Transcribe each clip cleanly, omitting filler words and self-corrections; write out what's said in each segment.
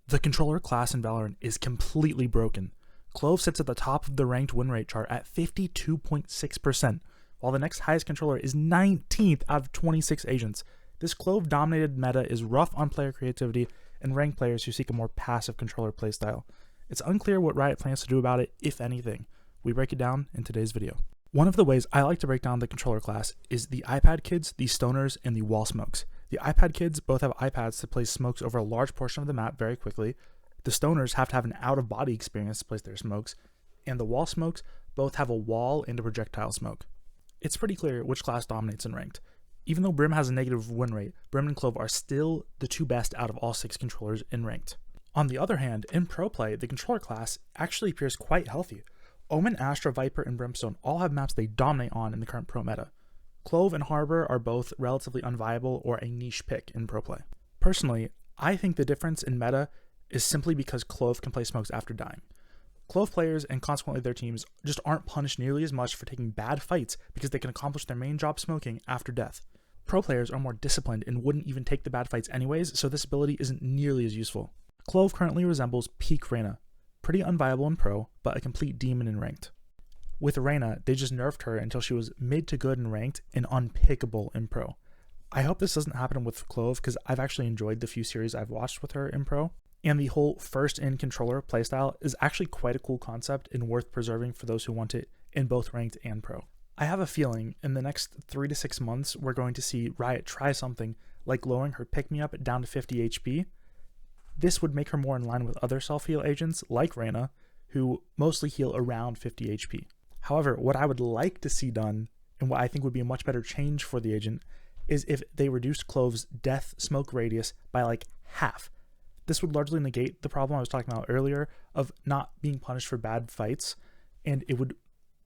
The controller class in Valorant is completely broken. Clove sits at the top of the ranked win rate chart at 52.6%, while the next highest controller is 19th out of 26 agents. This Clove-dominated meta is rough on player creativity and ranked players who seek a more passive controller playstyle. It's unclear what Riot plans to do about it, if anything. We break it down in today's video. One of the ways I like to break down the controller class is the iPad kids, the stoners, and the wall smokes. The iPad kids both have iPads to place smokes over a large portion of the map very quickly. The stoners have to have an out-of-body experience to place their smokes. And the wall smokes both have a wall and a projectile smoke. It's pretty clear which class dominates in ranked. Even though Brim has a negative win rate, Brim and Clove are still the two best out of all 6 controllers in ranked. On the other hand, in pro play, the controller class actually appears quite healthy. Omen, Astra, Viper, and Brimstone all have maps they dominate on in the current pro meta. Clove and Harbor are both relatively unviable or a niche pick in pro play. Personally, I think the difference in meta is simply because Clove can play smokes after dying. Clove players, and consequently their teams, just aren't punished nearly as much for taking bad fights because they can accomplish their main job smoking after death. Pro players are more disciplined and wouldn't even take the bad fights anyways, so this ability isn't nearly as useful. Clove currently resembles peak Reyna. Pretty unviable in pro, but a complete demon in ranked. With Reyna, they just nerfed her until she was mid to good in ranked and unpickable in pro. I hope this doesn't happen with Clove because I've actually enjoyed the few series I've watched with her in pro, and the whole first in controller playstyle is actually quite a cool concept and worth preserving for those who want it in both ranked and pro. I have a feeling in the next 3 to 6 months we're going to see Riot try something like lowering her pick-me-up down to 50 HP. This would make her more in line with other self-heal agents like Reyna, who mostly heal around 50 HP. However, what I would like to see done, and what I think would be a much better change for the agent, is if they reduced Clove's death smoke radius by like half. This would largely negate the problem I was talking about earlier of not being punished for bad fights, and it would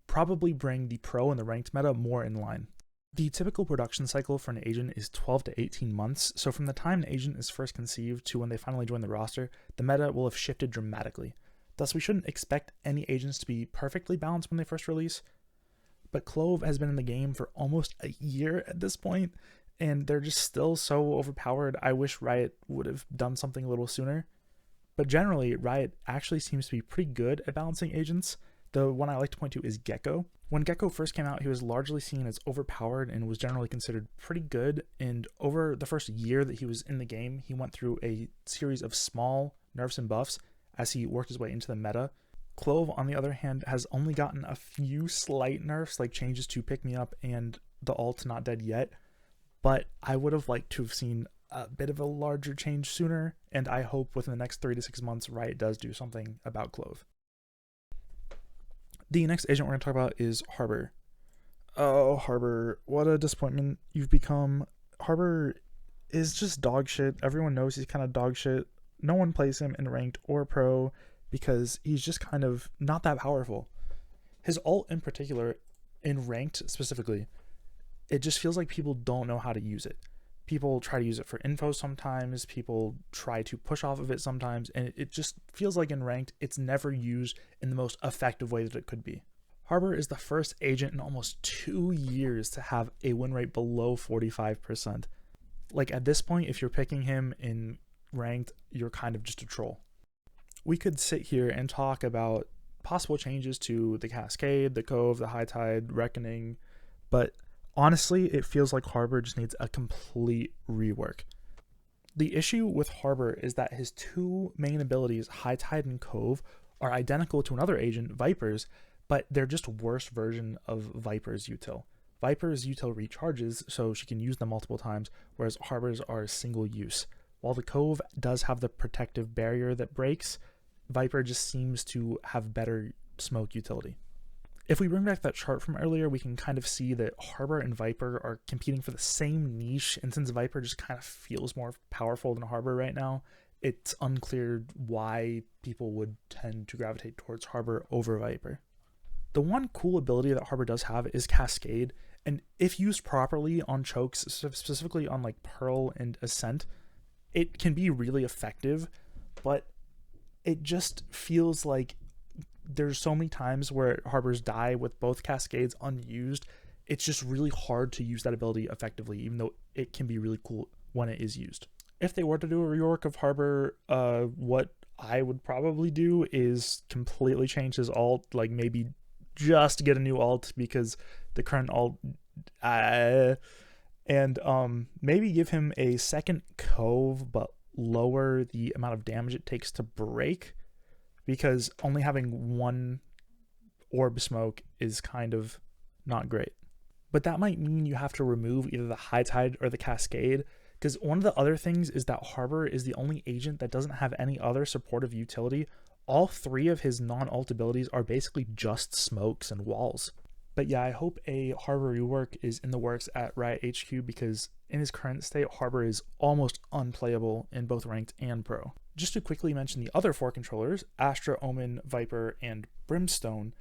probably bring the pro and the ranked meta more in line. The typical production cycle for an agent is 12 to 18 months, so from the time an agent is first conceived to when they finally join the roster, the meta will have shifted dramatically. Thus, we shouldn't expect any agents to be perfectly balanced when they first release, but Clove has been in the game for almost a year at this point, and they're just still so overpowered. I wish Riot would have done something a little sooner. But generally, Riot actually seems to be pretty good at balancing agents. The one I like to point to is Gecko. When Gecko first came out, he was largely seen as overpowered and was generally considered pretty good, and over the first year that he was in the game, he went through a series of small nerfs and buffs as he worked his way into the meta. Clove, on the other hand, has only gotten a few slight nerfs, like changes to Pick Me Up and the ult Not Dead Yet, but I would have liked to have seen a bit of a larger change sooner, and I hope within the next 3 to 6 months Riot does do something about Clove. The next agent we're going to talk about is Harbor. Oh, Harbor, what a disappointment you've become. Harbor is just dog shit. Everyone knows he's kind of dog shit. No one plays him in ranked or pro because he's just kind of not that powerful. His ult in particular, in ranked specifically, it just feels like people don't know how to use it. People try to use it for info sometimes, people try to push off of it sometimes, and it just feels like in ranked, it's never used in the most effective way that it could be. Harbor is the first agent in almost 2 years to have a win rate below 45%. Like at this point, if you're picking him in ranked, you're kind of just a troll. We could sit here and talk about possible changes to the Cascade, the Cove, the High Tide, Reckoning, but honestly, it feels like Harbor just needs a complete rework. The issue with Harbor is that his 2 main abilities, High Tide and Cove, are identical to another agent, Viper's, but they're just worse version of Viper's util. Viper's util recharges, so she can use them multiple times, whereas Harbor's are single use. While the Cove does have the protective barrier that breaks, Viper just seems to have better smoke utility. If we bring back that chart from earlier, we can kind of see that Harbor and Viper are competing for the same niche, and since Viper just kind of feels more powerful than Harbor right now, it's unclear why people would tend to gravitate towards Harbor over Viper. The one cool ability that Harbor does have is Cascade, and if used properly on chokes, specifically on like Pearl and Ascent, it can be really effective, but it just feels like there's so many times where Harbors die with both Cascades unused. It's just really hard to use that ability effectively, even though it can be really cool when it is used. If they were to do a rework of Harbor, what I would probably do is completely change his alt, like maybe just get a new alt because the current alt, and maybe give him a second Cove, but lower the amount of damage it takes to break, because only having one orb smoke is kind of not great. But that might mean you have to remove either the High Tide or the Cascade, because one of the other things is that Harbor is the only agent that doesn't have any other supportive utility. All three of his non-ult abilities are basically just smokes and walls. But yeah, I hope a Harbor rework is in the works at Riot HQ, because in his current state, Harbor is almost unplayable in both Ranked and Pro. Just to quickly mention the other 4 controllers, Astra, Omen, Viper, and Brimstone,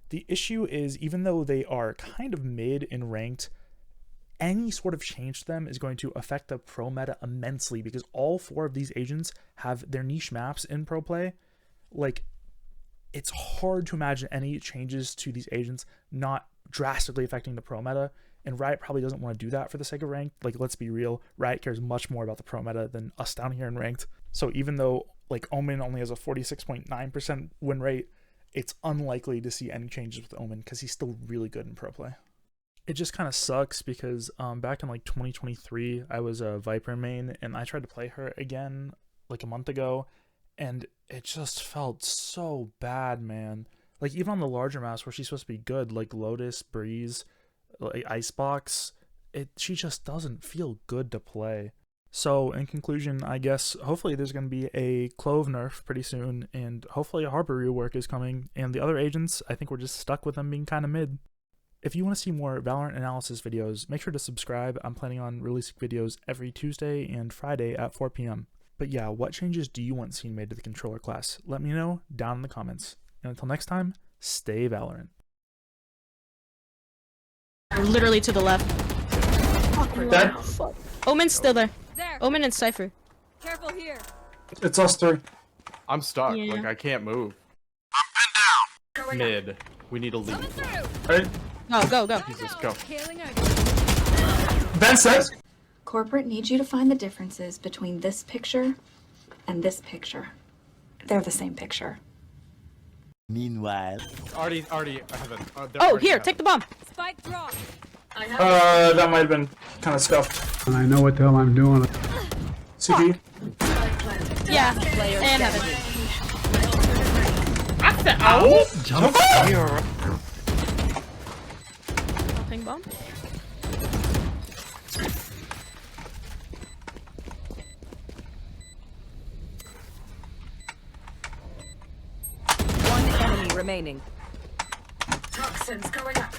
the issue is, even though they are kind of mid in Ranked, any sort of change to them is going to affect the pro meta immensely, because all 4 of these agents have their niche maps in pro play. Like, it's hard to imagine any changes to these agents not drastically affecting the pro meta, and Riot probably doesn't want to do that for the sake of Ranked. Like, let's be real, Riot cares much more about the pro meta than us down here in Ranked. So even though like Omen only has a 46.9% win rate, it's unlikely to see any changes with Omen because he's still really good in pro play. It just kind of sucks because back in like 2023, I was a Viper main and I tried to play her again like a month ago, and it just felt so bad, man. Like, even on the larger maps where she's supposed to be good, like Lotus, Breeze, like Icebox, she just doesn't feel good to play. So in conclusion, I guess hopefully there's going to be a Clove nerf pretty soon, and hopefully a Harbor rework is coming, and the other agents, I think we're just stuck with them being kind of mid. If you want to see more Valorant analysis videos, make sure to subscribe. I'm planning on releasing videos every Tuesday and Friday at 4 p.m. But yeah, what changes do you want seen made to the controller class? Let me know down in the comments. And until next time, stay Valorant. Literally to the left. Dead. Omen's still there. Omen and Cypher. Careful here. It's us 3. I'm stuck. Yeah. Like, I can't move. Mid. We need a lead. Right? Go. Jesus, go. Ben says. Corporate needs you to find the differences between this picture and this picture. They're the same picture. Meanwhile. Already, I have it. Oh, here, take the bomb. Spike drop. That might have been kind of scuffed. I know what the hell I'm doing. CP. Yeah, and heaven. Jump. Ping bomb. One enemy remaining. Toxins going up.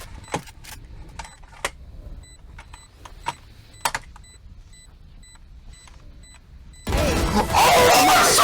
Oh, so